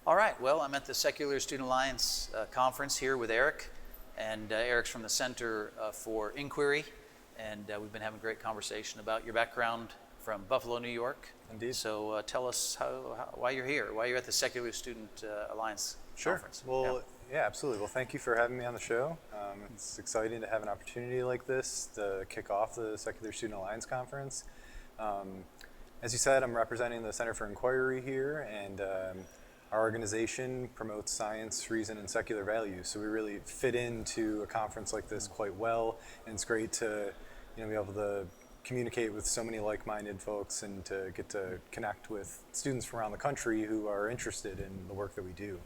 All right, well, I'm at the Secular Student Alliance conference here with Eric, and Eric's from the Center for Inquiry, and we've been having a great conversation about your background from Buffalo, New York. Indeed. So tell us why you're here, why you're at the Secular Student Alliance Sure. conference. Well, yeah, absolutely. Well, thank you for having me on the show. It's exciting to have an opportunity like this to kick off the Secular Student Alliance Conference. As you said, I'm representing the Center for Inquiry here, and our organization promotes science, reason, and secular values. So we really fit into a conference like this quite well, and it's great to be able to communicate with so many like-minded folks and to get to connect with students from around the country who are interested in the work that we do.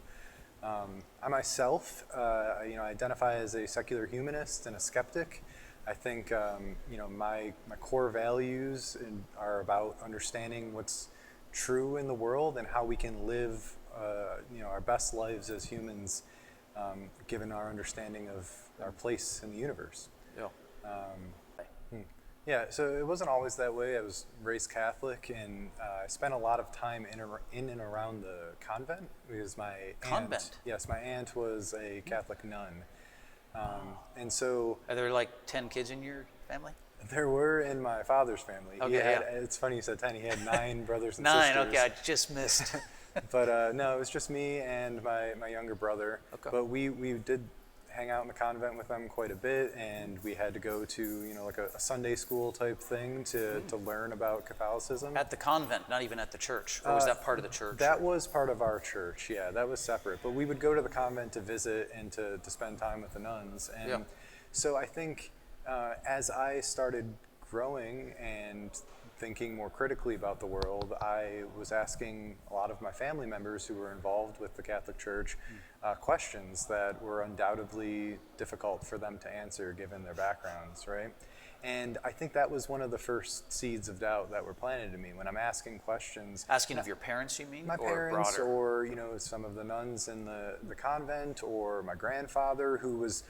I myself, identify as a secular humanist and a skeptic. I think, my core values are about understanding what's true in the world and how we can live, our best lives as humans, given our understanding of our place in the universe. Yeah. Yeah, so it wasn't always that way. I was raised Catholic, and I spent a lot of time in and around the convent because my aunt was a Catholic nun. And so Are there like 10 kids in your family? there were in my father's family. Okay, It's funny you said 10. He had 9 brothers and Nine, sisters. okay, I just missed. But no, it was just me and my younger brother. Okay. But we did hang out in the convent with them quite a bit, and we had to go to like a Sunday school type thing to learn about Catholicism. At the convent, not even at the church, or was that part of the church? That was part of our church, yeah, that was separate. But we would go to the convent to visit and to spend time with the nuns. And Yeah. so I think as I started growing and thinking more critically about the world, I was asking a lot of my family members who were involved with the Catholic Church questions that were undoubtedly difficult for them to answer given their backgrounds, right? And I think that was one of the first seeds of doubt that were planted in me when I'm asking questions. Asking of your parents, you mean? My or parents, broader? or some of the nuns in the convent, or my grandfather, who was,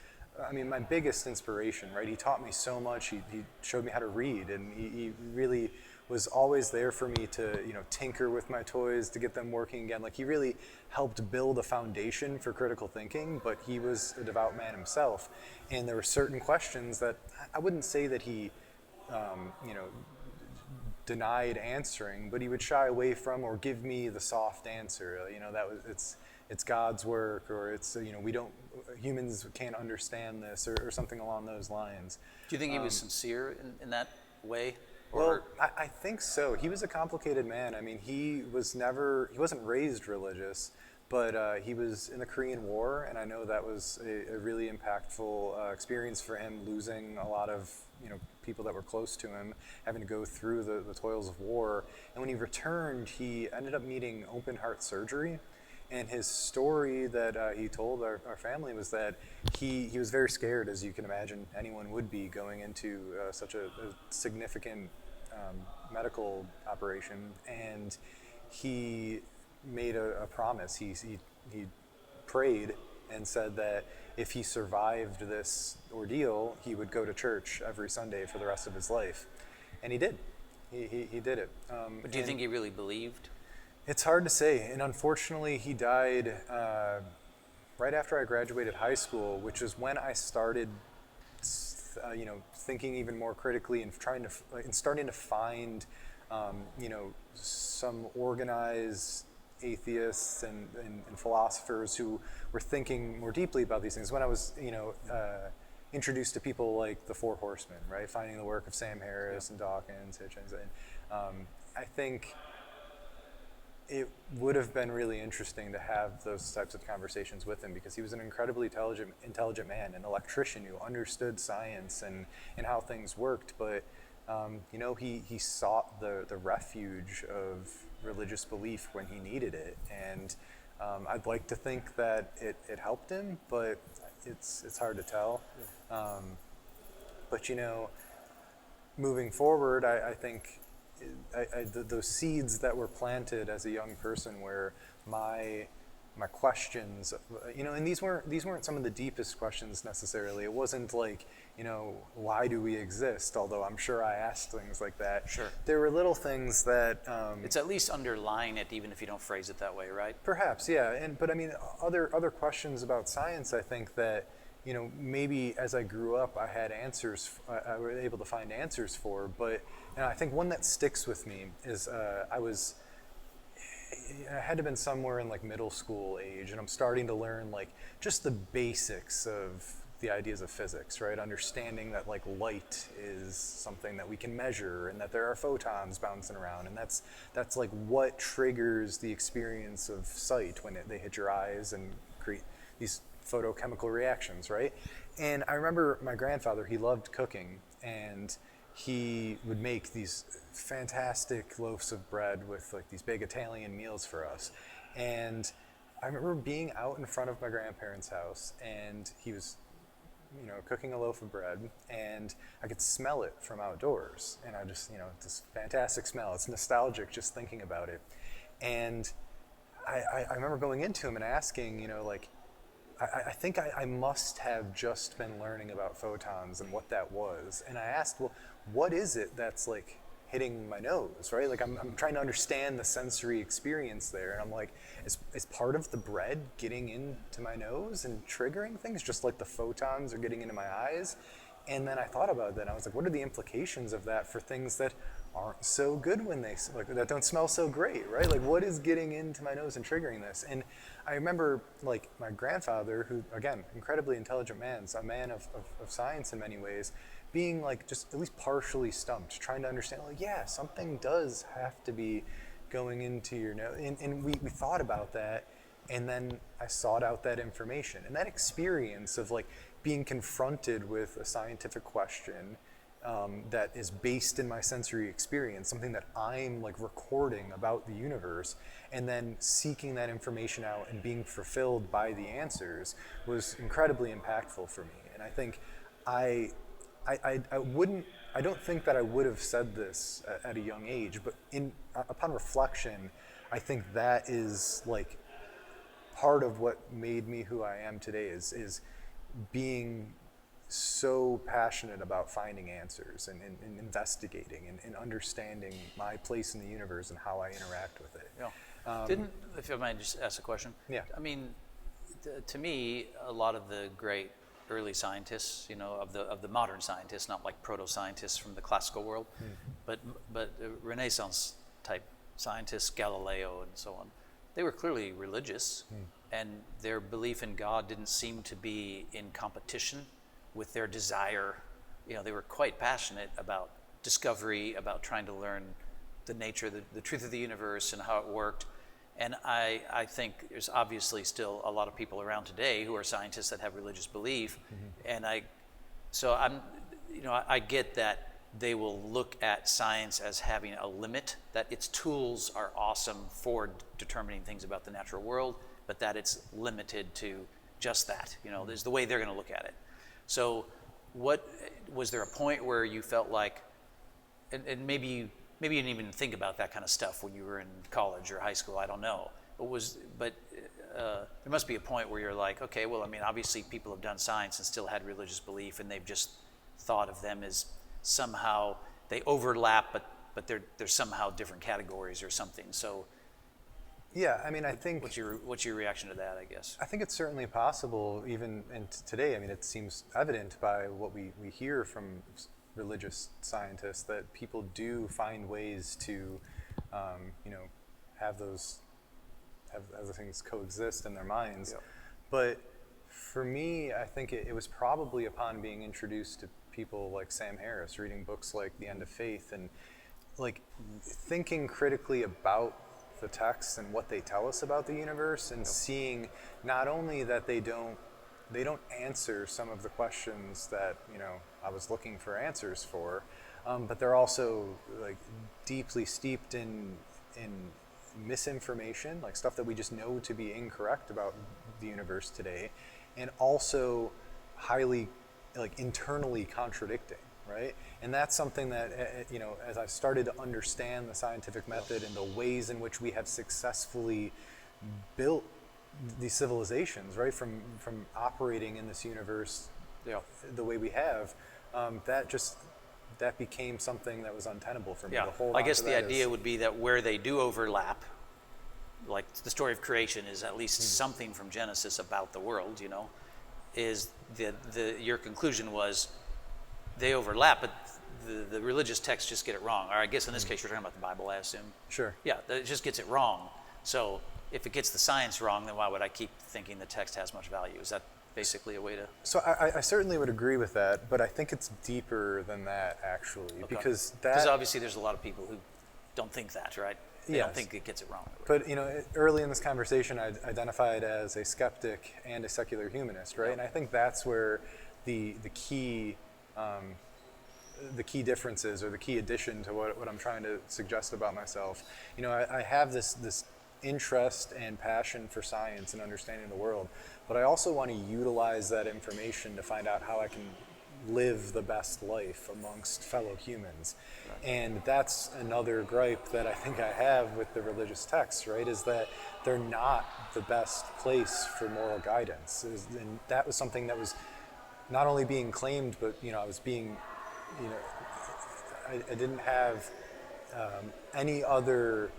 my biggest inspiration, right? He taught me so much. He showed me how to read, and he really was always there for me to, tinker with my toys to get them working again. Like, he really helped build a foundation for critical thinking, but he was a devout man himself. And there were certain questions that I wouldn't say that he, denied answering, but he would shy away from or give me the soft answer. It's God's work, or it's, humans can't understand this, or something along those lines. Do you think he was sincere in that way? Well, I think so. He was a complicated man. He wasn't raised religious, but he was in the Korean War, and I know that was a really impactful experience for him, losing a lot of people that were close to him, having to go through the toils of war. And when he returned, he ended up needing open heart surgery. And his story that he told our family was that he was very scared, as you can imagine anyone would be, going into such a significant medical operation. And he made a promise. He prayed and said that if he survived this ordeal, he would go to church every Sunday for the rest of his life. And he did. He did it. But do you think he really believed? It's hard to say, and unfortunately he died right after I graduated high school, which is when I started, thinking even more critically and starting to find, some organized atheists and philosophers who were thinking more deeply about these things. When I was, introduced to people like the Four Horsemen, right, finding the work of Sam Harris and Dawkins, Hitchens, and I think it would have been really interesting to have those types of conversations with him, because he was an incredibly intelligent man, an electrician who understood science and how things worked. But he sought the refuge of religious belief when he needed it, and I'd like to think that it helped him, but it's hard to tell. But moving forward, I think those seeds that were planted as a young person, where my my questions, and these weren't some of the deepest questions necessarily. It wasn't like, why do we exist? Although I'm sure I asked things like that. Sure. There were little things that It's at least underlying it, even if you don't phrase it that way, right? perhaps, yeah. But I mean, other questions about science, I think that, maybe as I grew up, I had answers. I was able to find answers for. But I think one that sticks with me is I had to have been somewhere in like middle school age, and I'm starting to learn like just the basics of the ideas of physics, right? Understanding that like light is something that we can measure, and that there are photons bouncing around, and that's like what triggers the experience of sight when they hit your eyes and create these photochemical reactions, right? And I remember my grandfather, he loved cooking, and he would make these fantastic loaves of bread with like these big Italian meals for us. And I remember being out in front of my grandparents' house, and he was, cooking a loaf of bread, and I could smell it from outdoors. And I just, this fantastic smell. It's nostalgic just thinking about it. And I remember going into him and asking, I think I must have just been learning about photons and what that was. And I asked, well, what is it that's like hitting my nose, right? Like I'm trying to understand the sensory experience there. And I'm like, is part of the bread getting into my nose and triggering things, just like the photons are getting into my eyes? And then I thought about that, and I was like, what are the implications of that for things that aren't so good when they, like, that don't smell so great, right? Like, what is getting into my nose and triggering this? And I remember, like, my grandfather, who, again, incredibly intelligent man, so a man of science in many ways, being, like, just at least partially stumped, trying to understand, like, yeah, something does have to be going into your nose. And we thought about that, and then I sought out that information. And that experience of, like, being confronted with a scientific question that is based in my sensory experience, something that I'm like recording about the universe, and then seeking that information out and being fulfilled by the answers was incredibly impactful for me. And I think I don't think that I would have said this at a young age, but upon reflection, I think that is like part of what made me who I am today is being so passionate about finding answers and investigating and understanding my place in the universe and how I interact with it. Yeah. If I might just ask a question. Yeah. I mean, to me, a lot of the great early scientists, of the modern scientists, not like proto-scientists from the classical world, but Renaissance type scientists, Galileo and so on, they were clearly religious. And their belief in God didn't seem to be in competition with their desire. They were quite passionate about discovery, about trying to learn the nature, the truth of the universe and how it worked. And I think there's obviously still a lot of people around today who are scientists that have religious belief. And I get that they will look at science as having a limit, that its tools are awesome for determining things about the natural world, but that it's limited to just that. There's the way they're going to look at it. So what was there a point where you felt like, and maybe you didn't even think about that kind of stuff when you were in college or high school, I don't know, but there must be a point where you're like, okay, well, I mean, obviously people have done science and still had religious belief, and they've just thought of them as somehow they overlap, but they're somehow different categories or something. So yeah, I mean, I think what's your reaction to that, I guess? I think it's certainly possible, even today. I mean, it seems evident by what we hear from religious scientists that people do find ways to, have those things coexist in their minds. Yep. But for me, I think it was probably upon being introduced to people like Sam Harris, reading books like The End of Faith, and like thinking critically about the texts and what they tell us about the universe, and seeing not only that they don't answer some of the questions that I was looking for answers for, but they're also like deeply steeped in misinformation, like stuff that we just know to be incorrect about the universe today, and also highly like internally contradicting, right? And that's something that, as I've started to understand the scientific method and the ways in which we have successfully built these civilizations, right, from operating in this universe Yeah. the way we have, that became something that was untenable for me. Yeah. To hold I on guess to the that idea is, would be that where they do overlap, like the story of creation is at least something from Genesis about the world, is your conclusion was they overlap, but the religious texts just get it wrong. Or I guess in this case you're talking about the Bible, I assume. sure. Yeah, it just gets it wrong. So if it gets the science wrong, then why would I keep thinking the text has much value? Is that basically a way to... So I certainly would agree with that, but I think it's deeper than that, actually, Okay. because obviously there's a lot of people who don't think that, right? They don't Yes. think it gets it wrong. But early in this conversation, I identified as a skeptic and a secular humanist, right? Yeah. And I think that's where the key differences, or the key addition to what I'm trying to suggest about myself. I have this interest and passion for science and understanding the world, but I also want to utilize that information to find out how I can live the best life amongst fellow humans. Right. And that's another gripe that I think I have with the religious texts, right, is that they're not the best place for moral guidance. And that was something that was not only being claimed, but I was being, I didn't have any other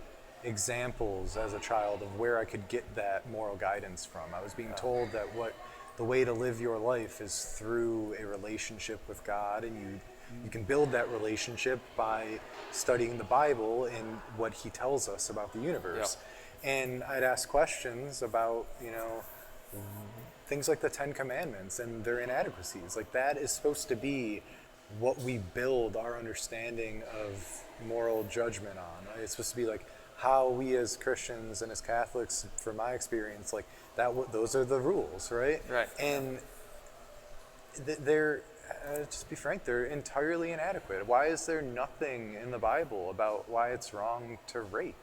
examples as a child of where I could get that moral guidance from. I was being told that the way to live your life is through a relationship with God, and you can build that relationship by studying the Bible and what He tells us about the universe. Yeah. And I'd ask questions about, things like the Ten Commandments and their inadequacies. Like, that is supposed to be what we build our understanding of moral judgment on. It's supposed to be like how we as Christians and as Catholics, from my experience, like those are the rules, right? Right. And they're, just be frank, they're entirely inadequate. Why is there nothing in the Bible about why it's wrong to rape,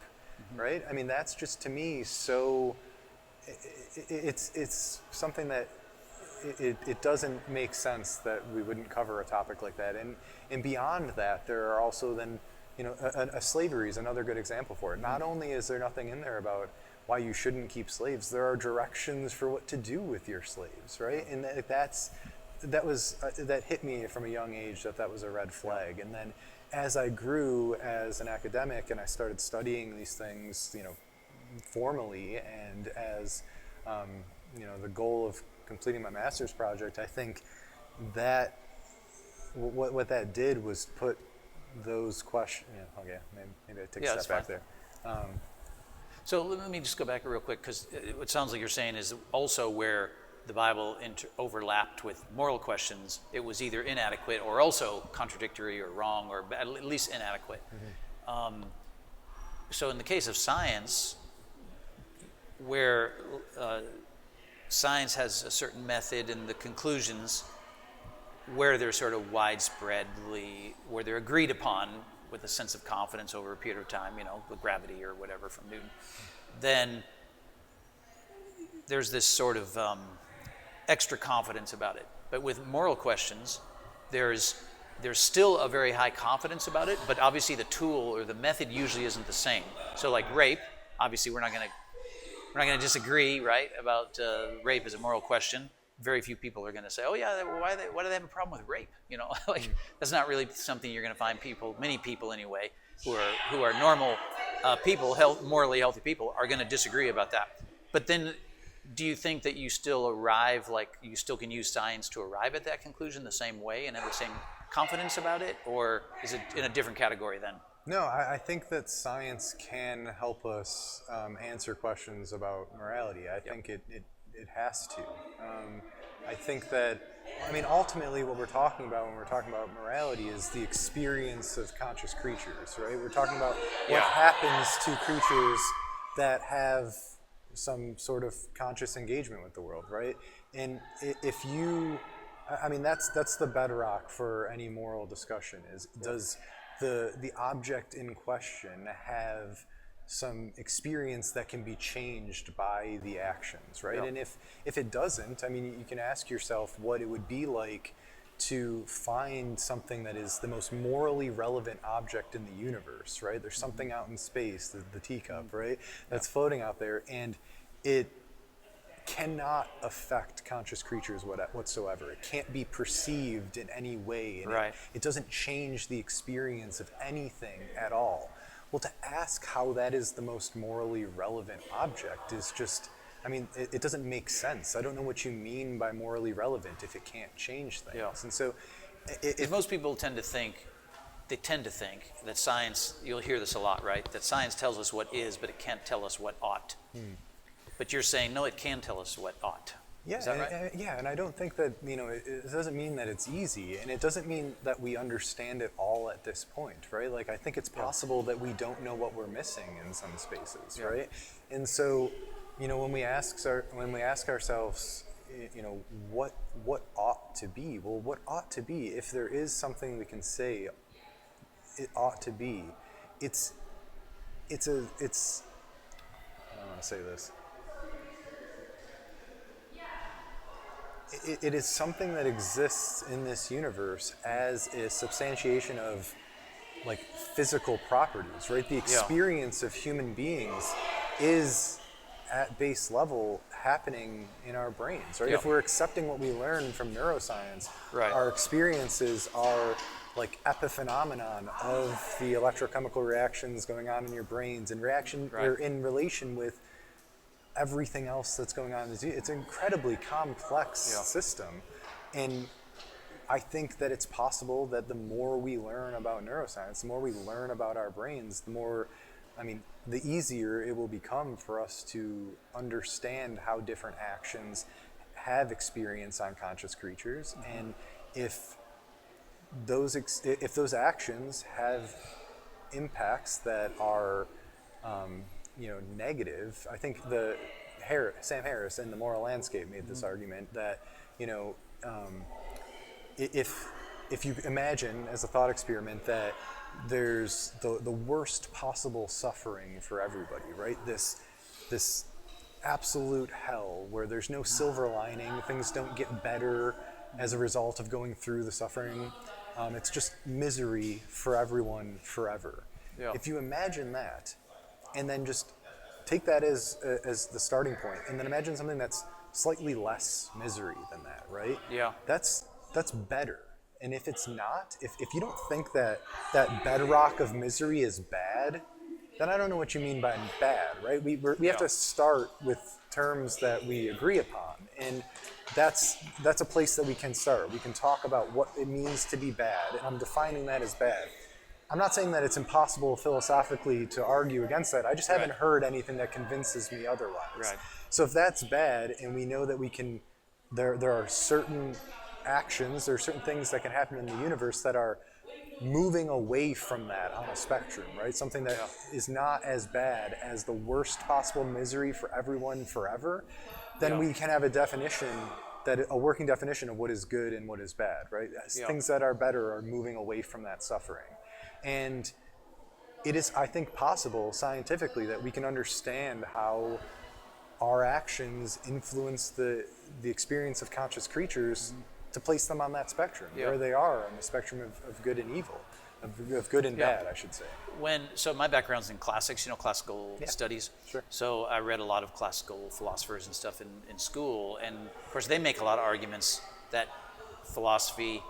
right? I mean, that's just, to me, so, it's something that it doesn't make sense that we wouldn't cover a topic like that. And beyond that, there are also then, slavery is another good example for it. Not only is there nothing in there about why you shouldn't keep slaves, there are directions for what to do with your slaves, right? And that hit me from a young age, that was a red flag. And then as I grew as an academic and I started studying these things, formally, and as the goal of completing my master's project, I think that what that did was put those questions. Okay, maybe I take a step back there. So let me just go back real quick, because it sounds like you're saying is also where the Bible overlapped with moral questions. It was either inadequate or also contradictory or wrong, or at least inadequate. Mm-hmm. So in the case of science, where science has a certain method and the conclusions, where they're sort of widespreadly, where they're agreed upon with a sense of confidence over a period of time, with gravity or whatever from Newton, then there's this sort of extra confidence about it. But with moral questions, there's still a very high confidence about it, but obviously the tool or the method usually isn't the same. So like rape, obviously we're not going to disagree, right, about rape as a moral question. Very few people are going to say, "Oh yeah, why do they have a problem with rape?" That's not really something you're going to find many people anyway, who are normal people, morally healthy people, are going to disagree about that. But then, do you think that you still you still can use science to arrive at that conclusion the same way and have the same confidence about it, or is it in a different category then? No, I think that science can help us answer questions about morality. I think it has to. I think that, ultimately what we're talking about when we're talking about morality is the experience of conscious creatures, right? We're talking about what happens to creatures that have some sort of conscious engagement with the world, right? And if you, that's the bedrock for any moral discussion is, does the object in question have some experience that can be changed by the actions, right? Yeah. And if it doesn't, you can ask yourself what it would be like to find something that is the most morally relevant object in the universe, right? There's something out in space, the teacup, right? That's floating out there, and it cannot affect conscious creatures whatsoever. It can't be perceived in any way. And Right. it doesn't change the experience of anything at all. Well, to ask how that is the most morally relevant object is just, I mean, it doesn't make sense. I don't know what you mean by morally relevant if it can't change things. Yeah. And so, Because most people tend to think that science, you'll hear this a lot, right? That science tells us what is, but it can't tell us what ought. But you're saying, no, it can tell us what ought. yeah, Is that right? and I don't think that, it doesn't mean that it's easy, and it doesn't mean that we understand it all at this point, right? Like, I think it's possible that we don't know what we're missing in some spaces, right? And so, when we ask ourselves, what ought to be? Well, what ought to be, if there is something we can say it ought to be, it's I don't want to say this. It is something that exists in this universe as a substantiation of, like, physical properties, right? The experience of human beings is at base level happening in our brains, right? Yeah. If we're accepting what we learn from neuroscience, Right. our experiences are like epiphenomenon of the electrochemical reactions going on in your brains or in relation with everything else that's going on. It's an incredibly complex system. And I think that it's possible that the more we learn about neuroscience, the more we learn about our brains, the easier it will become for us to understand how different actions have experience on conscious creatures. And if those actions have impacts that are negative. I think Sam Harris in The Moral Landscape made this argument that, if you imagine as a thought experiment that there's the worst possible suffering for everybody, right? This absolute hell where there's no silver lining, things don't get better as a result of going through the suffering. It's just misery for everyone forever. Yeah. If you imagine that, and then just take that as the starting point, and then imagine something that's slightly less misery than that, right? Yeah. That's better. And if it's not, if you don't think that bedrock of misery is bad, then I don't know what you mean by bad, right? We have to start with terms that we agree upon, and that's a place that we can start. We can talk about what it means to be bad, and I'm defining that as bad. I'm not saying that it's impossible philosophically to argue against that. I just haven't heard anything that convinces me otherwise. Right. So if that's bad, and we know that we can, there are certain actions, there are certain things that can happen in the universe that are moving away from that on a spectrum, right? Something that is not as bad as the worst possible misery for everyone forever, then we can have a working definition of what is good and what is bad, right? Things that are better are moving away from that suffering. And it is, I think, possible scientifically that we can understand how our actions influence the experience of conscious creatures to place them on that spectrum, where they are on the spectrum of good and evil, of good and bad, I should say. So my background's in classics, classical studies. Sure. So I read a lot of classical philosophers and stuff in school, and of course they make a lot of arguments that philosophy,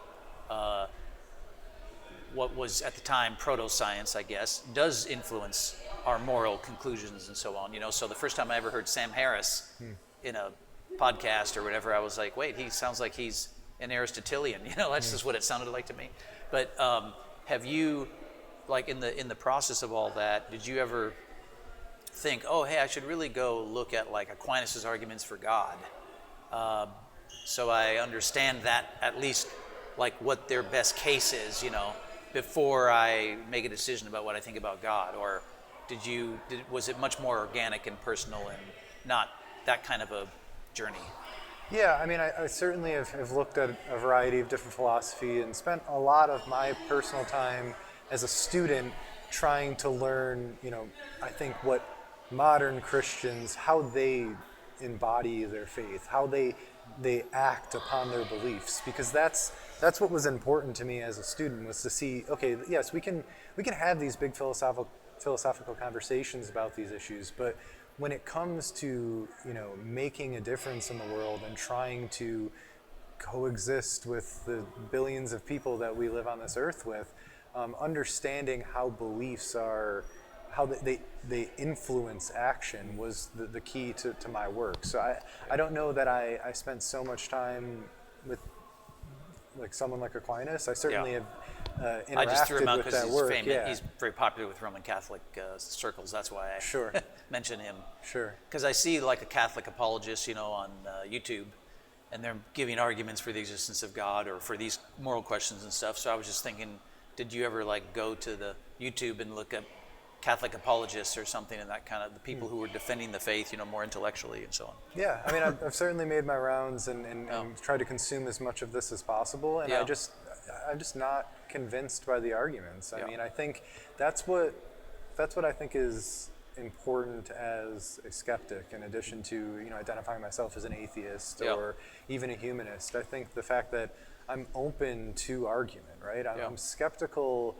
what was at the time proto-science, I guess, does influence our moral conclusions and so on. So the first time I ever heard Sam Harris in a podcast or whatever, I was like, wait, he sounds like he's an Aristotelian. That's just what it sounded like to me. But have you, like in the process of all that, did you ever think, oh, hey, I should really go look at like Aquinas' arguments for God, so I understand that at least, like what their best case is, before I make a decision about what I think about God? Or was it much more organic and personal and not that kind of a journey? Yeah, I certainly have looked at a variety of different philosophy and spent a lot of my personal time as a student trying to learn, I think what modern Christians, how they embody their faith, how they act upon their beliefs, because that's what was important to me as a student, was to see, okay, yes, we can have these big philosophical conversations about these issues, but when it comes to, making a difference in the world and trying to coexist with the billions of people that we live on this earth with, understanding how beliefs are, how they influence action was the key to my work. So I don't know that I spent so much time with like someone like Aquinas. I certainly have I just threw him interacted out with because that he's work. famous. Yeah. He's very popular with Roman Catholic circles. That's why I Sure. mention him. Sure. Because I see like a Catholic apologist, on YouTube, and they're giving arguments for the existence of God or for these moral questions and stuff. So I was just thinking, did you ever like go to the YouTube and look up Catholic apologists or something, and that kind of the people who were defending the faith, more intellectually and so on? Yeah, I mean, I've certainly made my rounds and tried to consume as much of this as possible, and Yeah. I'm just not convinced by the arguments. I Yeah. mean, I think that's what I think is important as a skeptic, in addition to identifying myself as an atheist Yeah. or even a humanist. I think the fact that I'm open to argument, right? I'm skeptical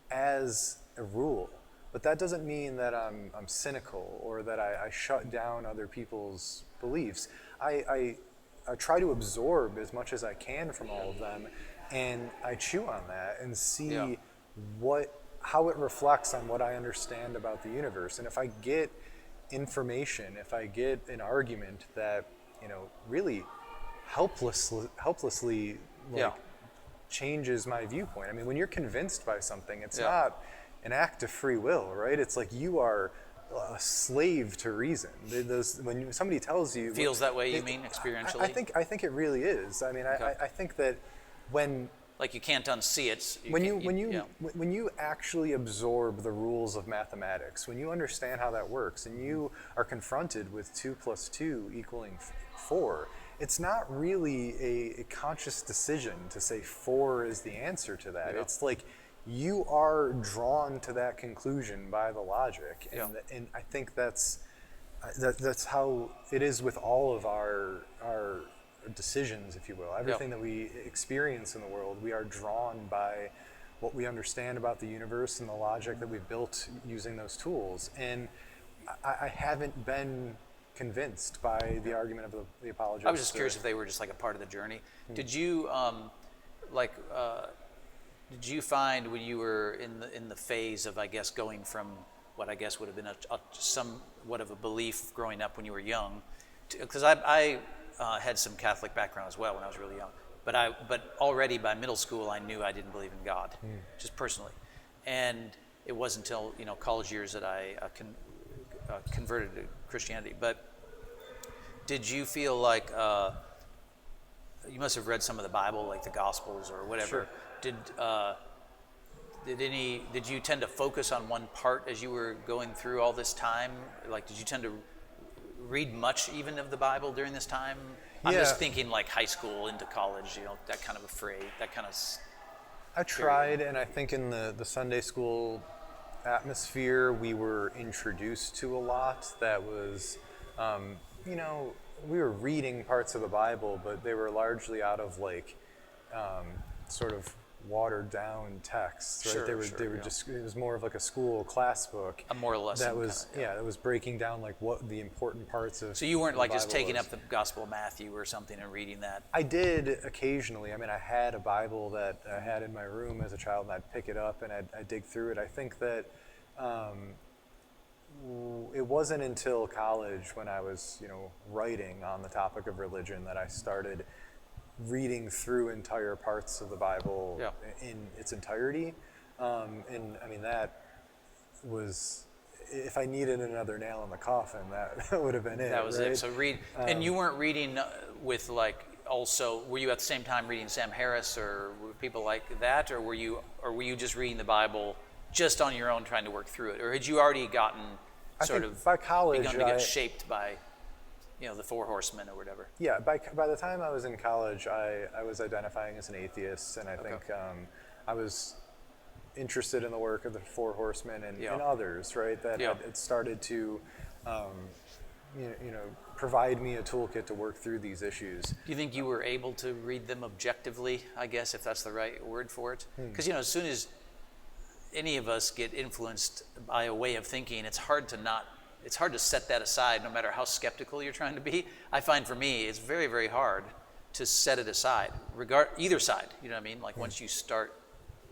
as a rule. But that doesn't mean that I'm cynical or that I shut down other people's beliefs. I try to absorb as much as I can from all of them, and I chew on that and see how it reflects on what I understand about the universe. And if I get information, if I get an argument that really helplessly changes my viewpoint. I mean, when you're convinced by something, it's not an act of free will, right? It's like you are a slave to reason. When somebody tells you Feels that way, you mean, experientially? I think it really is. I mean, I think that when Like you can't unsee it. when you actually absorb the rules of mathematics, when you understand how that works, and you are confronted with 2 + 2 = 4, it's not really a conscious decision to say 4 is the answer to that. Yeah. It's like you are drawn to that conclusion by the logic, and I think that's how it is with all of our decisions, if you will. Everything that we experience in the world, we are drawn by what we understand about the universe and the logic that we've built using those tools. And I haven't been convinced by the argument of the apologists. I was just curious if they were just like a part of the journey. Did you did you find when you were in the phase of, I guess, going from what I guess would have been somewhat of a belief growing up when you were young, because I had some Catholic background as well when I was really young, but already by middle school I knew I didn't believe in God, just personally, and it wasn't until college years that I converted to Christianity. But did you feel like you must have read some of the Bible, like the Gospels or whatever? Sure. Did you tend to focus on one part as you were going through all this time? Like, did you tend to read much even of the Bible during this time? I'm just thinking like high school into college, that kind of I tried, and I think in the Sunday school atmosphere, we were introduced to a lot that was, we were reading parts of the Bible, but they were largely out of like sort of watered down texts, right? They were just, it was more of like a school class book. A moral lesson. That was, that was breaking down like what the important parts of. So you weren't like just Bible taking was. up the Gospel of Matthew or something and reading that? I did occasionally. I mean, I had a Bible that I had in my room as a child, and I'd pick it up and I'd dig through it. I think that it wasn't until college when I was, writing on the topic of religion that I started reading through entire parts of the Bible in its entirety. And I mean, that was, if I needed another nail in the coffin, that would have been it. That was right? it. So and you weren't reading with like, also, were you at the same time reading Sam Harris or people like that, or were you just reading the Bible just on your own trying to work through it? Or had you already gotten by college, begun to get shaped by the Four Horsemen or whatever? Yeah, by the time I was in college, I was identifying as an atheist, and I think I was interested in the work of the Four Horsemen and others, right? That had started to, provide me a toolkit to work through these issues. Do you think you were able to read them objectively, I guess, if that's the right word for it? Because, as soon as any of us get influenced by a way of thinking, it's hard to not it's hard to set that aside no matter how skeptical you're trying to be. I find for me, it's very, very hard to set it aside, either side, you know what I mean? Like once you start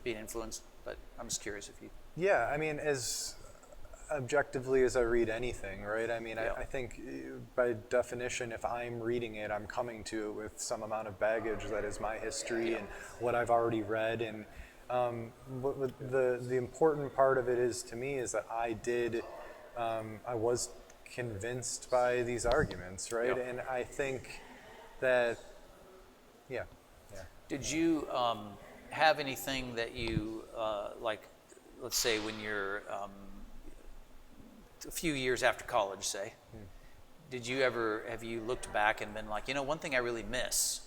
being influenced, but I'm just curious if you... Yeah, I mean, as objectively as I read anything, right? I mean, Yeah. I think by definition, if I'm reading it, I'm coming to it with some amount of baggage that is my history and what I've already read. And what the important part of it is to me is that I was convinced by these arguments, right? Yeah. And I think that, yeah. Did you have anything that you, like, let's say when you're a few years after college, say, have you looked back and been like, one thing I really miss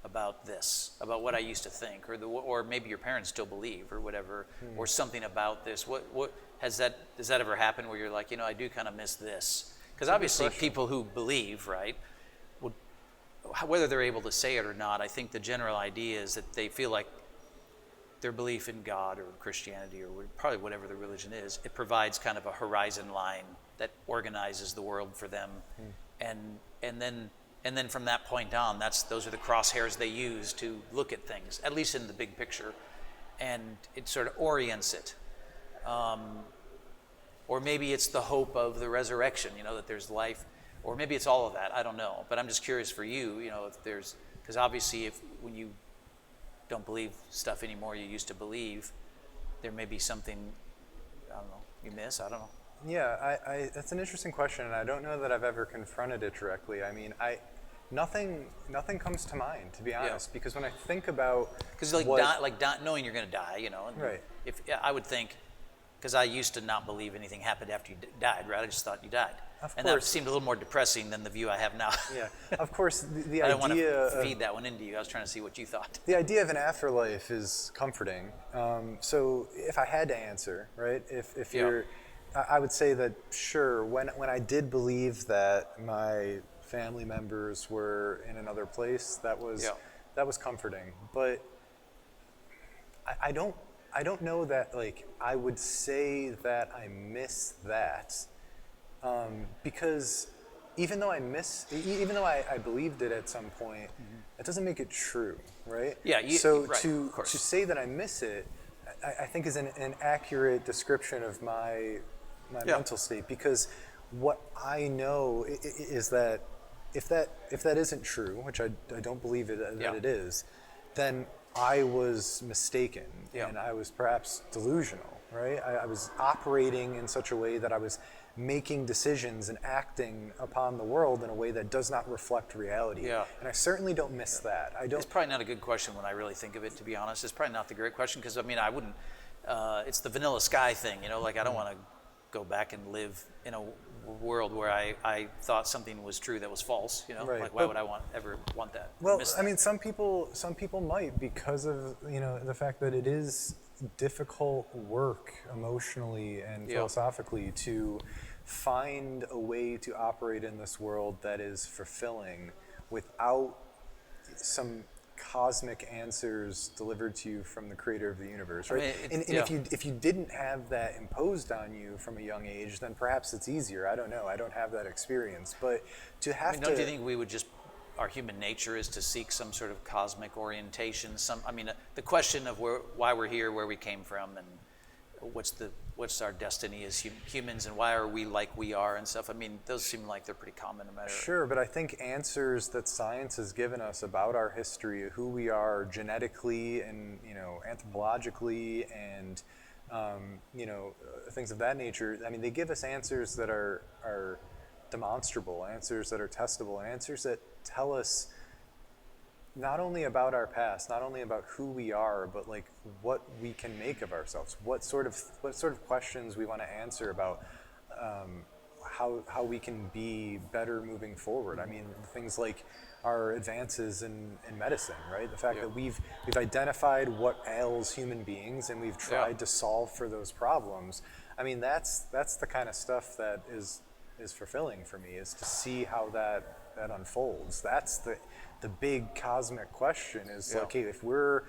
about this, about what I used to think, or maybe your parents still believe, or whatever, or something about this? What does that ever happen where you're like, I do kind of miss this? Because obviously people who believe, right, whether they're able to say it or not, I think the general idea is that they feel like their belief in God or Christianity or probably whatever the religion is, it provides kind of a horizon line that organizes the world for them, and then from that point on, those are the crosshairs they use to look at things, at least in the big picture, and it sort of orients it. Or maybe it's the hope of the resurrection, that there's life, or maybe it's all of that. I don't know, but I'm just curious for you, if there's, because obviously when you don't believe stuff anymore you used to believe, there may be something, I don't know, you miss, I don't know. Yeah, that's an interesting question, and I don't know that I've ever confronted it directly. I mean, nothing comes to mind, to be honest, because when I think about, because knowing you're going to die, and right. If I would think, because I used to not believe anything happened after you died, right? I just thought you died. Of and course. that seemed a little more depressing than the view I have now. Yeah, of course, the I idea don't want to feed that one into you. I was trying to see what you thought. The idea of an afterlife is comforting. So if I had to answer, right, if you're, I would say that sure, when I did believe that my family members were in another place, that was comforting. But I don't know that, like, I would say that I miss that, because even though I believed it at some point, that doesn't make it true, right? Yeah. To say that I miss it, I think is an accurate description of my mental state, because what I know is that if that isn't true, which I don't believe that it is, then I was mistaken, and I was perhaps delusional, right? I was operating in such a way that I was making decisions and acting upon the world in a way that does not reflect reality. Yeah. And I certainly don't miss that. It's probably not a good question when I really think of it, to be honest. It's probably not the great question, because, I mean, I wouldn't, it's the vanilla sky thing, like I don't want to go back and live in a world where I thought something was true that was false, Right. Like why would I ever want that? Well, I mean, some people might, because of the fact that it is difficult work emotionally and philosophically to find a way to operate in this world that is fulfilling without some cosmic answers delivered to you from the creator of the universe, right? I mean, if you didn't have that imposed on you from a young age, then perhaps it's easier. I don't know. I don't have that experience, but to have don't you think we would just, our human nature is to seek some sort of cosmic orientation? The question of why we're here, where we came from, and what's our destiny as humans, and why are we like we are and stuff. I mean, those seem like they're pretty common no matter. Sure, but I think answers that science has given us about our history, who we are genetically and anthropologically, and things of that nature. I mean, they give us answers that are demonstrable, answers that are testable, and answers that tell us not only about our past, not only about who we are, but like what we can make of ourselves, what sort of questions we want to answer about how we can be better moving forward. I mean, things like our advances in medicine, right? The fact that we've identified what ails human beings and we've tried to solve for those problems. I mean, that's the kind of stuff that is fulfilling for me, is to see how that unfolds. That's the big cosmic question, is like, hey, if we're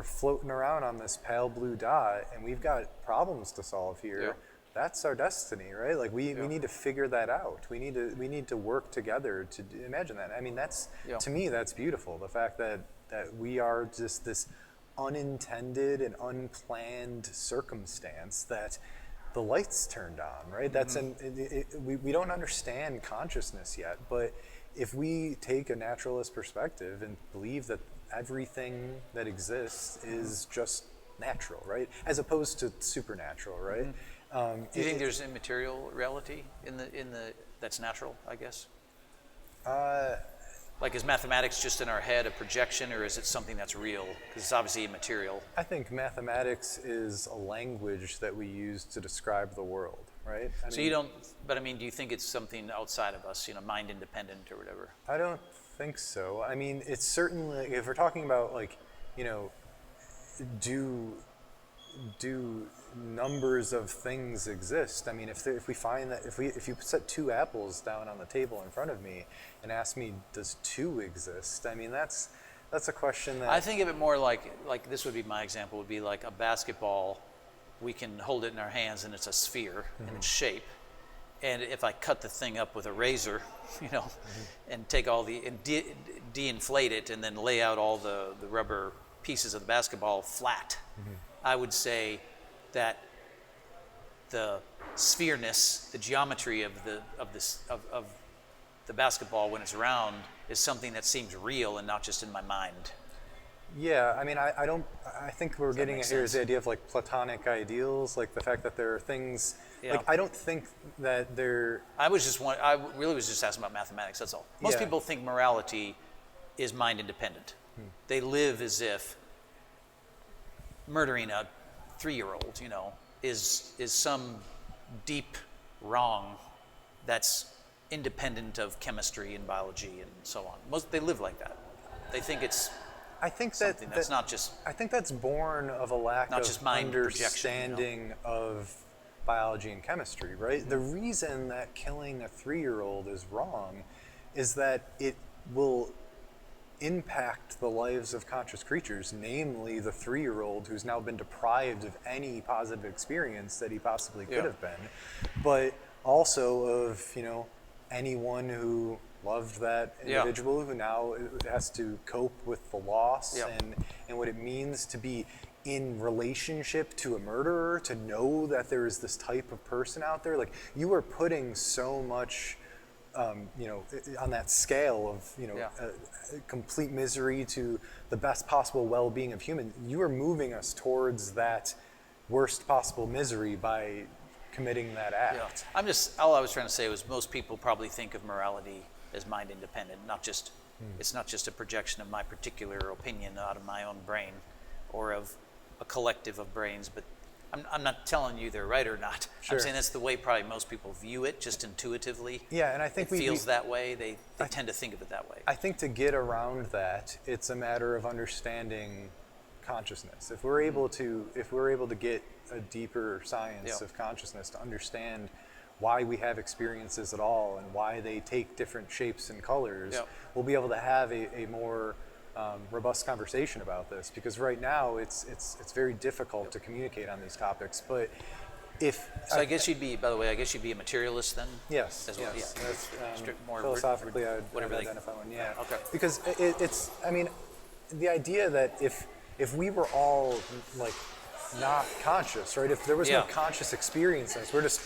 floating around on this pale blue dot and we've got problems to solve here, that's our destiny, right? Like we need to figure that out. We need to work together to imagine that. I mean, that's to me, that's beautiful. The fact that we are just this unintended and unplanned circumstance that the lights turned on, right? That's we don't understand consciousness yet, but if we take a naturalist perspective and believe that everything that exists is just natural, right, as opposed to supernatural, right? Do you think there's immaterial reality in the that's natural, I guess? Like, is mathematics just in our head a projection, or is it something that's real? Because it's obviously immaterial. I think mathematics is a language that we use to describe the world, right? So you don't, but I mean, do you think it's something outside of us, mind independent or whatever? I don't think so. I mean, it's certainly, if we're talking about like, do numbers of things exist? I mean, if we find that, if you set 2 apples down on the table in front of me and ask me, does 2 exist? I mean, that's a question that I think of it more like this would be my example, would be like a basketball. We can hold it in our hands and it's a sphere in its shape. And if I cut the thing up with a razor, and take all and de-inflate it and then lay out all the rubber pieces of the basketball flat, I would say that the sphereness, the geometry of the basketball when it's round is something that seems real and not just in my mind. Yeah, I mean, I think we're getting at here is the idea of like Platonic ideals, like the fact that there are things, like I don't think that there... I really was just asking about mathematics, that's all. Most people think morality is mind independent. They live as if murdering a 3-year-old, is some deep wrong that's independent of chemistry and biology and so on. They live like that. They think it's something that's not just... I think that's born of a lack of just mind understanding of biology and chemistry, right? The reason that killing a 3-year-old is wrong is that it will impact the lives of conscious creatures, namely the 3-year-old who's now been deprived of any positive experience that he possibly could have been, but also of, anyone who loved that individual who now has to cope with the loss and what it means to be in relationship to a murderer, to know that there is this type of person out there. Like, you are putting so much on that scale of complete misery to the best possible well-being of humans. You are moving us towards that worst possible misery by committing that act. All I was trying to say was most people probably think of morality as mind independent, not just it's not just a projection of my particular opinion out of my own brain or of a collective of brains, but I'm not telling you they're right or not. Sure. I'm saying that's the way probably most people view it, just intuitively. Yeah, and I think it feels that way. They tend to think of it that way. I think to get around that, it's a matter of understanding consciousness. If we're able to get a deeper science of consciousness to understand why we have experiences at all and why they take different shapes and colors, we'll be able to have a more robust conversation about this, because right now it's very difficult to communicate on these topics. But I guess you'd be, by the way, a materialist then? Yes. As well, yes. That's, more philosophically, I'd identify one. Yeah. Okay. Because it's, I mean, the idea that if we were all like not conscious, right? If there was no conscious experiences, we're just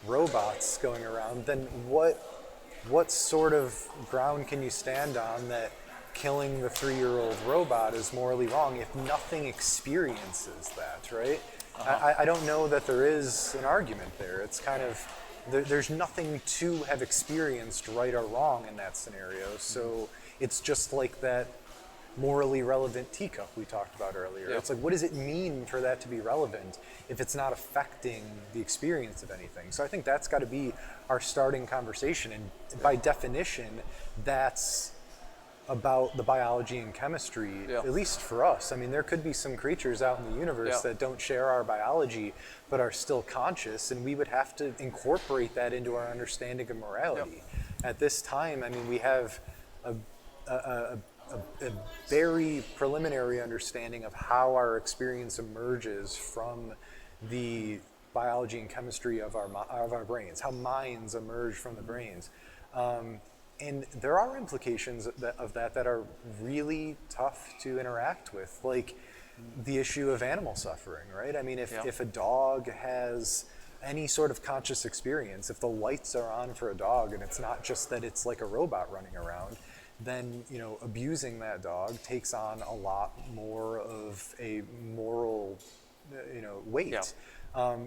robots going around, then what sort of ground can you stand on that killing the 3-year-old robot is morally wrong if nothing experiences that, right? I don't know that there is an argument there. It's kind of, there's nothing to have experienced right or wrong in that scenario. So it's just like that morally relevant teacup we talked about earlier. It's like, what does it mean for that to be relevant if it's not affecting the experience of anything? So I think that's got to be our starting conversation. And by definition, that's about the biology and chemistry, at least for us. I mean, there could be some creatures out in the universe that don't share our biology, but are still conscious, and we would have to incorporate that into our understanding of morality. At this time, I mean, we have a very preliminary understanding of how our experience emerges from the biology and chemistry of our brains, how minds emerge from the brains. And there are implications of that are really tough to interact with, like the issue of animal suffering, right? I mean, if a dog has any sort of conscious experience, if the lights are on for a dog and it's not just that it's like a robot running around, then abusing that dog takes on a lot more of a moral weight. Yeah.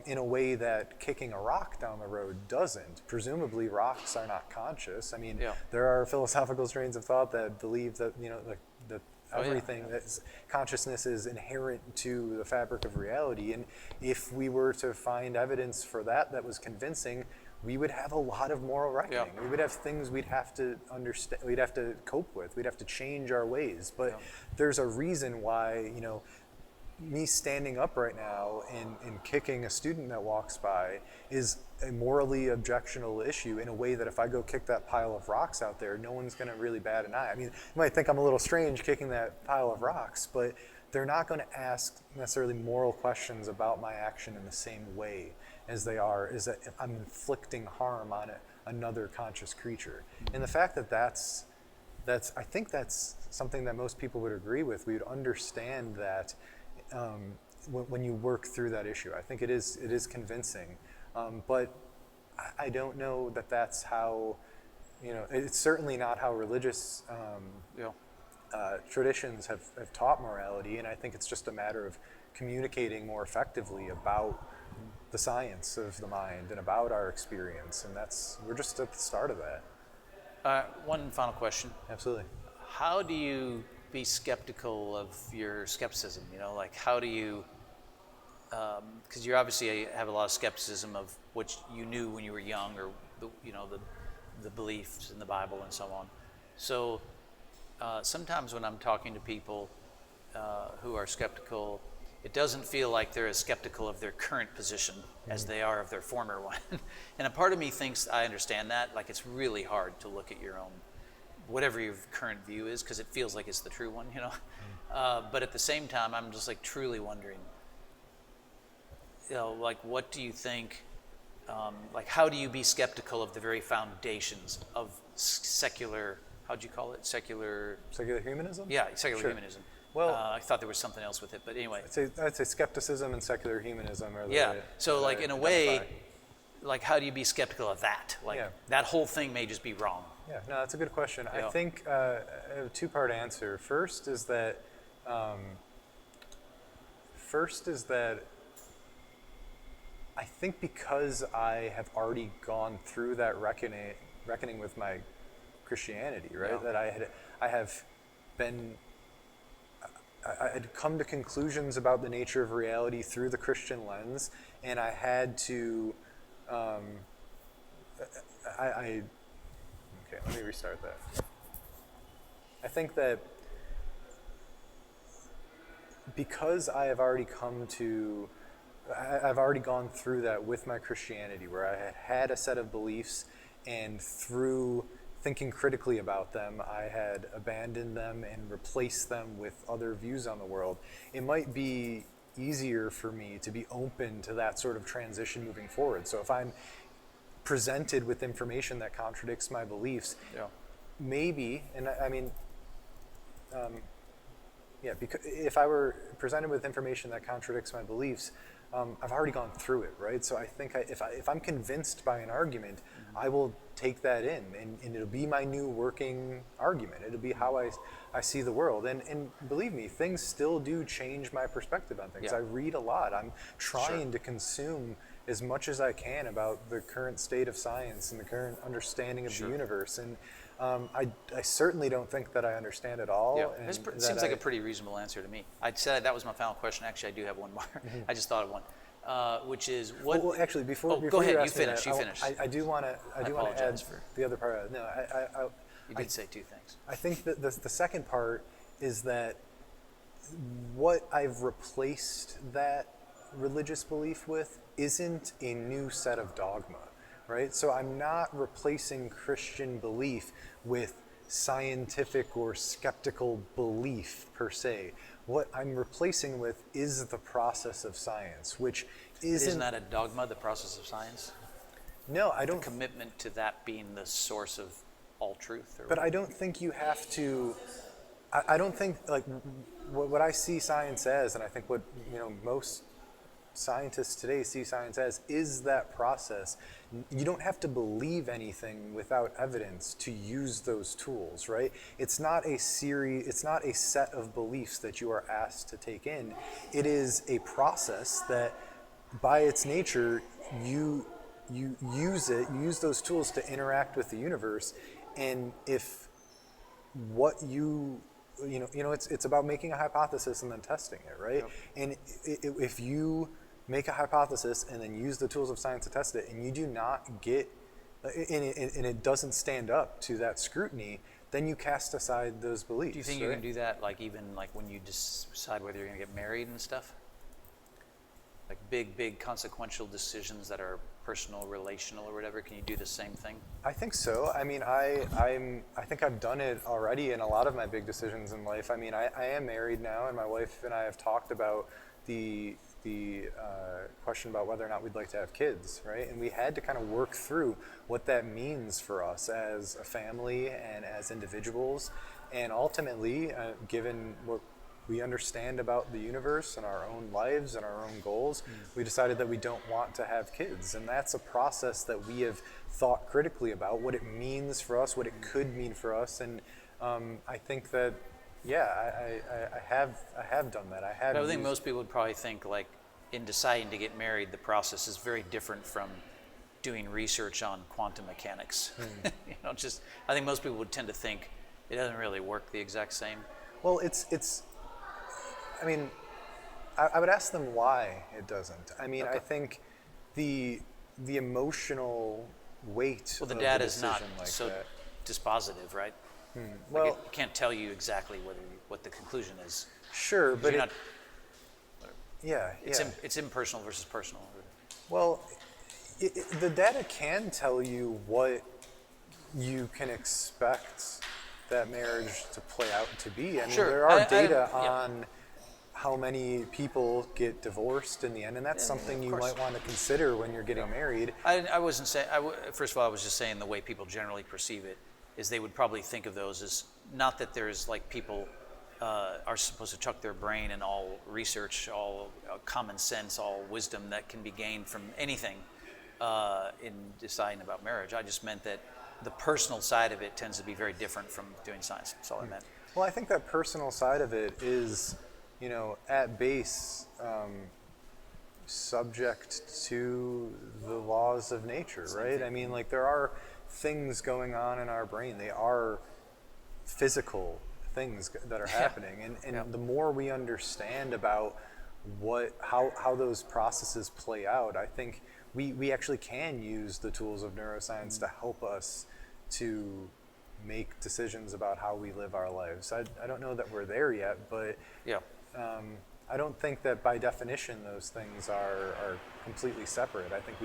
In a way that kicking a rock down the road doesn't. Presumably, rocks are not conscious. I mean, there are philosophical strains of thought that believe that that everything that's consciousness is inherent to the fabric of reality. And if we were to find evidence for that was convincing, we would have a lot of moral reckoning. We would have things we'd have to understand, we'd have to cope with, we'd have to change our ways. But there's a reason why, me standing up right now and kicking a student that walks by is a morally objectionable issue in a way that if I go kick that pile of rocks out there, no one's going to really bat an eye. I mean, you might think I'm a little strange kicking that pile of rocks, but they're not going to ask necessarily moral questions about my action in the same way as they are, is that if I'm inflicting harm on another conscious creature. And the fact that that's I think that's something that most people would agree with. We would understand that when you work through that issue. I think it is convincing, but I don't know that that's how, it's certainly not how religious traditions have taught morality, and I think it's just a matter of communicating more effectively about the science of the mind and about our experience, and we're just at the start of that. One final question. Absolutely. How do you be skeptical of your skepticism? Like how do you, because you obviously have a lot of skepticism of what you knew when you were young, or the beliefs in the Bible and so on. So sometimes when I'm talking to people who are skeptical, it doesn't feel like they're as skeptical of their current position as they are of their former one. And a part of me thinks I understand that. Like it's really hard to look at your own, whatever your current view is, because it feels like it's the true one, But at the same time, I'm just like truly wondering, like what do you think, like how do you be skeptical of the very foundations of secular, how'd you call it? Secular humanism? Yeah, secular humanism. Well, I thought there was something else with it, but anyway. I'd say skepticism and secular humanism are so like in a way, like how do you be skeptical of that? Like that whole thing may just be wrong. Yeah, no, that's a good question. I think I have a two-part answer. First is that I think because I have already gone through that reckoning with my Christianity, right? That I have been. I'd come to conclusions about the nature of reality through the Christian lens, and I had to. Okay, let me restart that. I think that because I've already gone through that with my Christianity, where I had a set of beliefs, and through thinking critically about them, I had abandoned them and replaced them with other views on the world. It might be easier for me to be open to that sort of transition moving forward. So if I'm presented with information that contradicts my beliefs, maybe, and I mean, because if I were presented with information that contradicts my beliefs, I've already gone through it, right? So I think if I'm convinced by an argument, I will take that in, and it'll be my new working argument. It'll be how I see the world. And believe me, things still do change my perspective on things. I read a lot. I'm trying to consume as much as I can about the current state of science and the current understanding of the universe. And I certainly don't think that I understand it all. Yeah, it seems like a pretty reasonable answer to me. I said that was my final question. Actually, I do have one more. I just thought of one, which is what? Well, actually, before go ahead. You finish. You finish. I do want to add the other part. No, you did say two things. I think that the second part is that what I've replaced that religious belief with isn't a new set of dogma, right? So I'm not replacing Christian belief with scientific or skeptical belief per se. What I'm replacing with is the process of science, which Isn't that a dogma, the process of science? No, I The don't. commitment to that being the source of all truth? Or But I don't think you have to. I don't think like what I see science as, and I think what most scientists today see science as, is that process. You don't have to believe anything without evidence to use those tools, right? It's not a series, it's not a set of beliefs that you are asked to take in. It is a process that by its nature you use those tools to interact with the universe. And if what it's about making a hypothesis and then testing it, right? Yep. And if you make a hypothesis and then use the tools of science to test it, and you do not get, and it doesn't stand up to that scrutiny, then you cast aside those beliefs. Do you think you can do that, like even like when you decide whether you're going to get married and stuff? Like big consequential decisions that are personal, relational, or whatever. Can you do the same thing? I think so. I mean, I think I've done it already in a lot of my big decisions in life. I mean, I am married now, and my wife and I have talked about the question about whether or not we'd like to have kids, right? And we had to kind of work through what that means for us as a family and as individuals. And ultimately, given what we understand about the universe and our own lives and our own goals, we decided that we don't want to have kids. And that's a process that we have thought critically about, what it means for us, what it could mean for us. And I think that, yeah, I have done that. I think most people would probably think, like, in deciding to get married, the process is very different from doing research on quantum mechanics. I think most people would tend to think it doesn't really work the exact same. Well, I mean, I would ask them why it doesn't. I mean, okay. I think the emotional weight of the decision data is not like so that. dispositive, right? Well, like it can't tell you exactly what the conclusion is. Sure, but it's impersonal versus personal. Well, the data can tell you what you can expect that marriage to play out to be. I mean, there are data on how many people get divorced in the end, and that's something you might want to consider when you're getting married. I wasn't saying. First of all, I was just saying the way people generally perceive it is they would probably think of those as not that there's like people are supposed to chuck their brain and all research, all common sense, all wisdom that can be gained from anything in deciding about marriage. I just meant that the personal side of it tends to be very different from doing science. That's all I meant. Well, I think that personal side of it is, at base, subject to the laws of nature, right? I mean, like, there are things going on in our brain. They are physical things that are happening. And the more we understand about how those processes play out, I think we actually can use the tools of neuroscience to help us to make decisions about how we live our lives. I don't know that we're there yet, but I don't think that by definition those things are completely separate. I think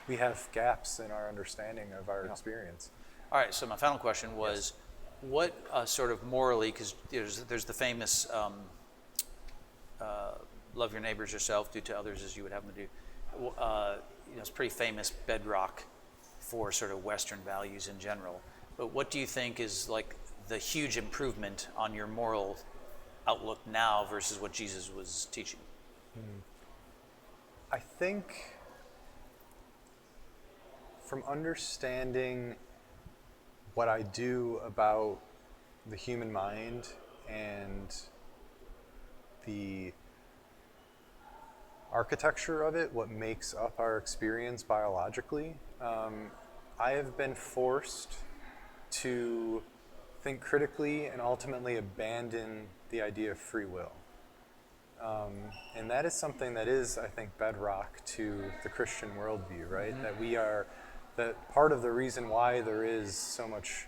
we have gaps in our understanding of our experience. All right, so my final question was, what sort of morally, because there's the famous love your neighbors yourself, do to others as you would have them to do. It's pretty famous bedrock for sort of Western values in general. But what do you think is like the huge improvement on your moral outlook now versus what Jesus was teaching? I think from understanding what I do about the human mind and the architecture of it, what makes up our experience biologically, I have been forced to think critically and ultimately abandon the idea of free will. And that is something that is, I think, bedrock to the Christian worldview, right? Mm-hmm. That part of the reason why there is so much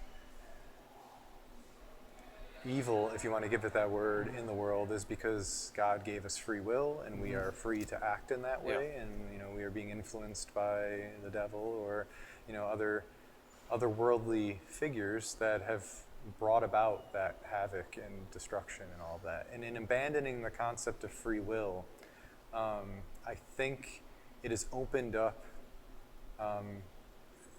evil, if you want to give it that word, in the world is because God gave us free will, and we are free to act in that way, and we are being influenced by the devil or otherworldly figures that have brought about that havoc and destruction and all of that. And in abandoning the concept of free will, I think it has opened up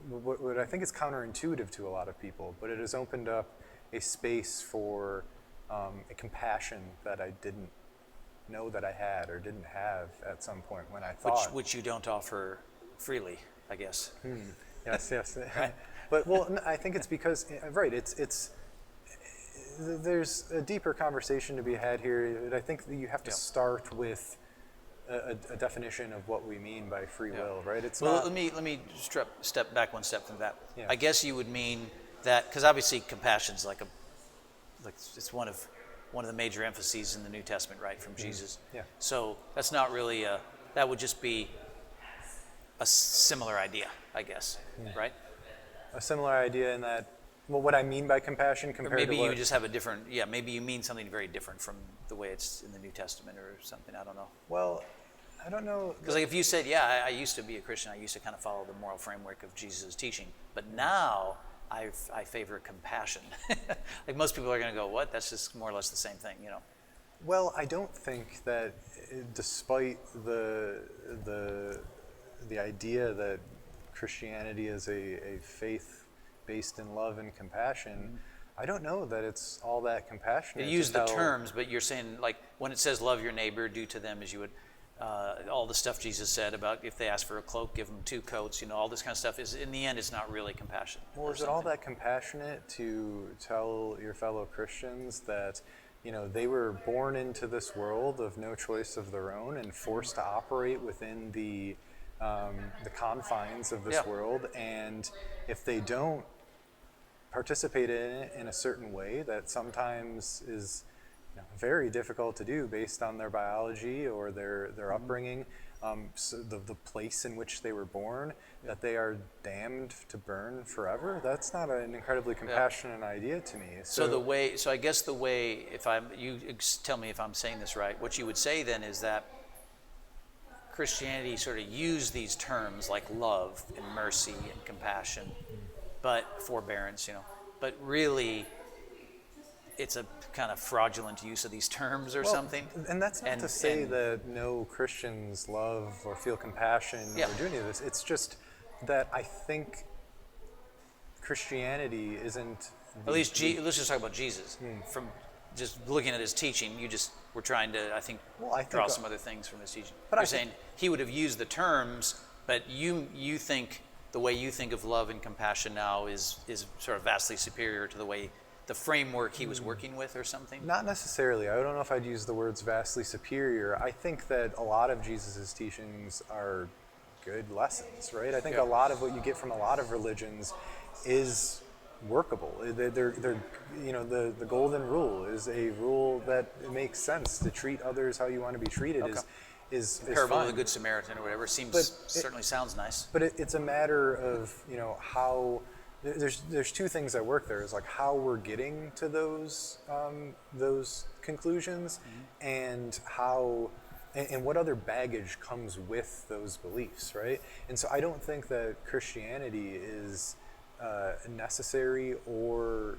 what I think is counterintuitive to a lot of people, but it has opened up a space for a compassion that I didn't know that I had or didn't have at some point when I thought. Which you don't offer freely, I guess. Yes, yes. Right. But I think it's because right. It's there's a deeper conversation to be had here. I think that you have to start with a definition of what we mean by free will, right? It's let me step back one step from that. Yeah. I guess you would mean that because obviously compassion's like it's one of the major emphases in the New Testament, right, from Jesus. Yeah. So that's not really that would just be a similar idea, I guess, right? a similar idea in that. Well, what I mean by compassion compared Or maybe to what, you just have a different, maybe you mean something very different from the way it's in the New Testament or something, I don't know. well, I don't know. Because like if you said, I used to be a Christian, I used to kind of follow the moral framework of Jesus' teaching, but now I favor compassion. Like most people are going to go, what? That's just more or less the same thing, you know? Well, I don't think that despite the idea that Christianity is a faith based in love and compassion, I don't know that it's all that compassionate. You use the terms, but you're saying like when it says love your neighbor, do to them as you would, all the stuff Jesus said about if they ask for a cloak, give them 2 coats, all this kind of stuff is in the end, it's not really compassion. Well, is it all that compassionate to tell your fellow Christians that, they were born into this world of no choice of their own and forced to operate within the confines of this world, and if they don't participate in it in a certain way that sometimes is very difficult to do based on their biology or their upbringing, so the place in which they were born, that they are damned to burn forever. That's not an incredibly compassionate idea to me. So I guess the way, you tell me if I'm saying this right, what you would say then is that Christianity sort of used these terms like love and mercy and compassion, but forbearance, but really it's a kind of fraudulent use of these terms or something. And that's not to say that no Christians love or feel compassion or do any of this. It's just that I think Christianity isn't... At least, let's just talk about Jesus. From just looking at his teaching, you just were trying to, I think draw some other things from his teaching. But you're saying he would have used the terms, but you think the way you think of love and compassion now is sort of vastly superior to the framework he was working with or something? Not necessarily. I don't know if I'd use the words vastly superior. I think that a lot of Jesus's teachings are good lessons, right? I think a lot of what you get from a lot of religions is workable. They're the golden rule is a rule that makes sense. To treat others how you want to be treated is Parable fine. of the Good Samaritan or whatever certainly sounds nice. But it's a matter of how there's 2 things at work there. Is like how we're getting to those conclusions, and how and what other baggage comes with those beliefs, right? And so I don't think that Christianity is necessary or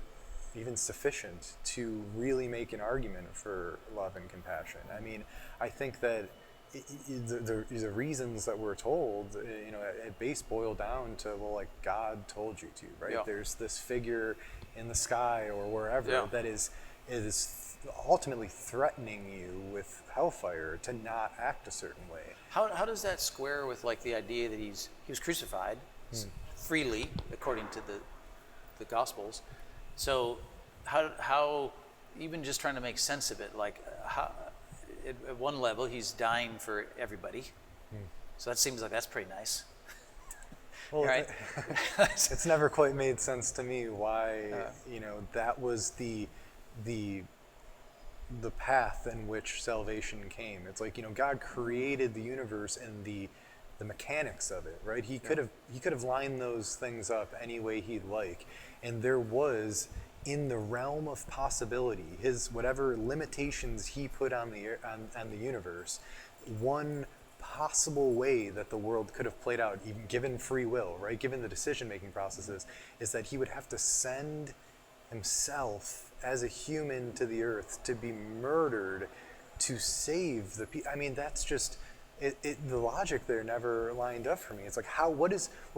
even sufficient to really make an argument for love and compassion. I mean, I think that the reasons that we're told, at base boil down to, like God told you to, right? Yeah. There's this figure in the sky or wherever that is ultimately threatening you with hellfire to not act a certain way. How does that square with like the idea that he was crucified freely according to the Gospels? So how even just trying to make sense of it, like how at one level he's dying for everybody, so that seems like that's pretty nice. Well, right? It's never quite made sense to me why that was the path in which salvation came. It's like God created the universe and the mechanics of it, right? He could have lined those things up any way he'd like, and there was, in the realm of possibility, his whatever limitations he put on the universe, one possible way that the world could have played out, even given free will, right? Given the decision-making processes, is that he would have to send himself as a human to the earth to be murdered to save the people. I mean, that's just the logic there never lined up for me. It's like, what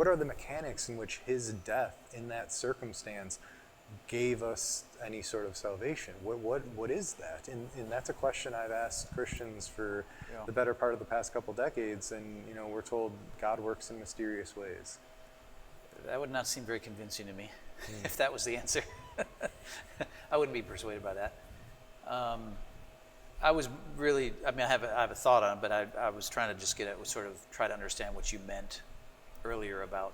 are the mechanics in which his death in that circumstance gave us any sort of salvation? What is that? And that's a question I've asked Christians for the better part of the past couple decades, and we're told God works in mysterious ways. That would not seem very convincing to me, if that was the answer. I wouldn't be persuaded by that. I have a thought on it, but I was trying to just try to understand what you meant earlier about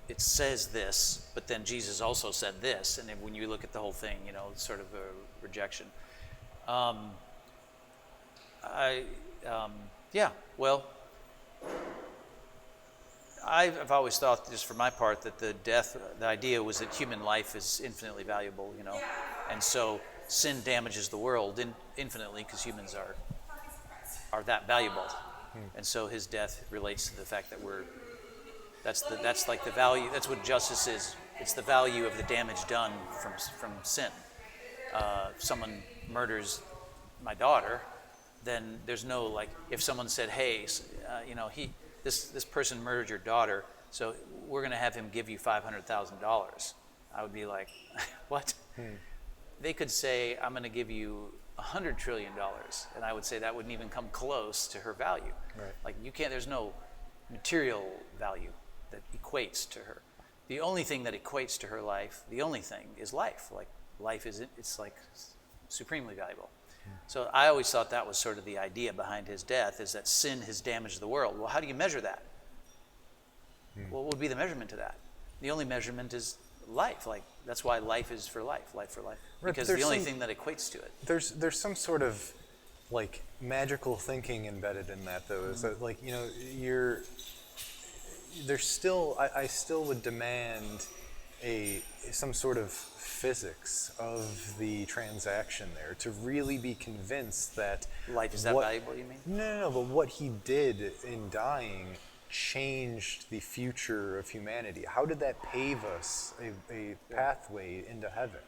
it says this, but then Jesus also said this, and then when you look at the whole thing, it's sort of a rejection. I've always thought, just for my part, that the idea was that human life is infinitely valuable, and so sin damages the world infinitely because humans are that valuable, and so his death relates to the fact that that's like the value. That's what justice is. It's the value of the damage done from sin. If someone murders my daughter, then there's no if someone said, hey, this person murdered your daughter, so we're going to have him give you $500,000. I would be like, what? They could say, I'm going to give you $100 trillion, and I would say that wouldn't even come close to her value. Right. There's no material value that equates to her. The only thing that equates to her life, is life. Life it's supremely valuable. So I always thought that was sort of the idea behind his death, is that sin has damaged the world. Well, how do you measure that? What would be the measurement to that? The only measurement is life. That's why life is for life for life. Because the only thing that equates to it. There's some sort of magical thinking embedded in that, though. Is that I still would demand some sort of physics of the transaction there to really be convinced that life is that valuable, you mean? No, but what he did in dying changed the future of humanity. How did that pave us a pathway into heaven?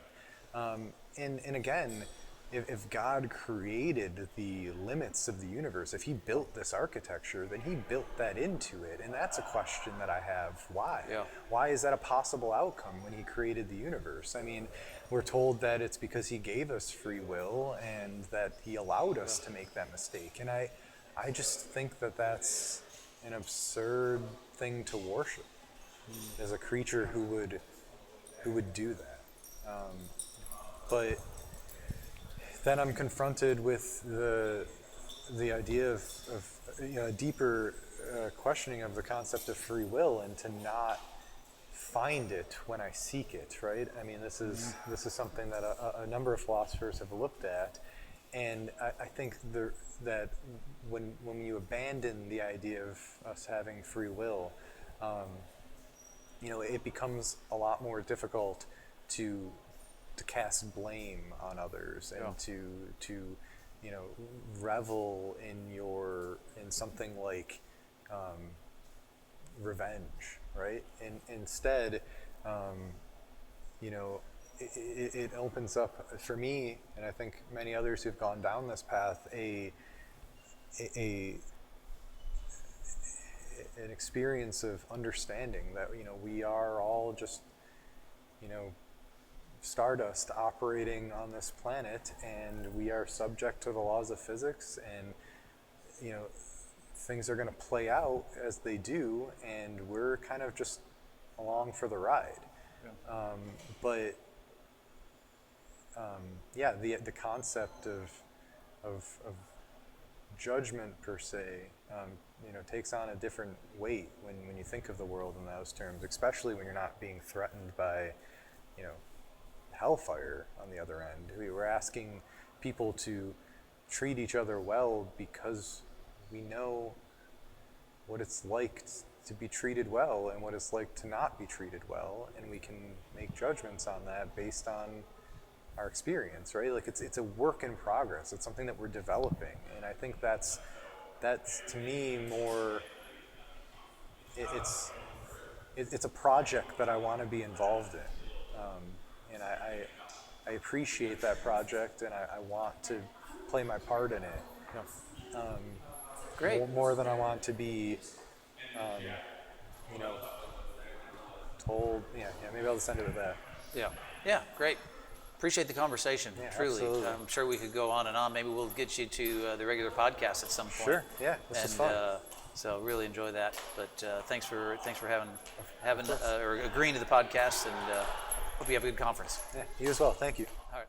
And again, if God created the limits of the universe, if he built this architecture, then he built that into it. And that's a question that I have. Why? Yeah. Why is that a possible outcome when he created the universe? I mean, we're told that it's because he gave us free will and that he allowed us to make that mistake. And I just think that that's an absurd thing to worship as a creature who would do that. But then I'm confronted with the idea of a deeper questioning of the concept of free will, and to not find it when I seek it. Right? I mean, this is something that a number of philosophers have looked at, and I think that when you abandon the idea of us having free will, it becomes a lot more difficult to cast blame on others and to revel in something like revenge, right? And instead, it opens up for me, and I think many others who've gone down this path, an experience of understanding that we are all just stardust operating on this planet, and we are subject to the laws of physics, and things are going to play out as they do, and we're kind of just along for the ride. The concept of judgment per se takes on a different weight when you think of the world in those terms, especially when you're not being threatened by hellfire on the other end. We were asking people to treat each other well because we know what it's like to be treated well and what it's like to not be treated well, and we can make judgments on that based on our experience, right? It's a work in progress. It's something that we're developing, and I think that's that's to me more. It's a project that I want to be involved in, and I appreciate that project, and I want to play my part in it. Great. More than I want to be, you know, told. Yeah, maybe I'll just end it with that. Yeah. Yeah. Great. Appreciate the conversation. Yeah, Truly. absolutely. I'm sure we could go on and on. Maybe we'll get you to the regular podcast at some point. Sure. Yeah, this is fun. So really enjoy that. But thanks for having or agreeing to the podcast, and hope you have a good conference. Yeah, you as well. Thank you. All right.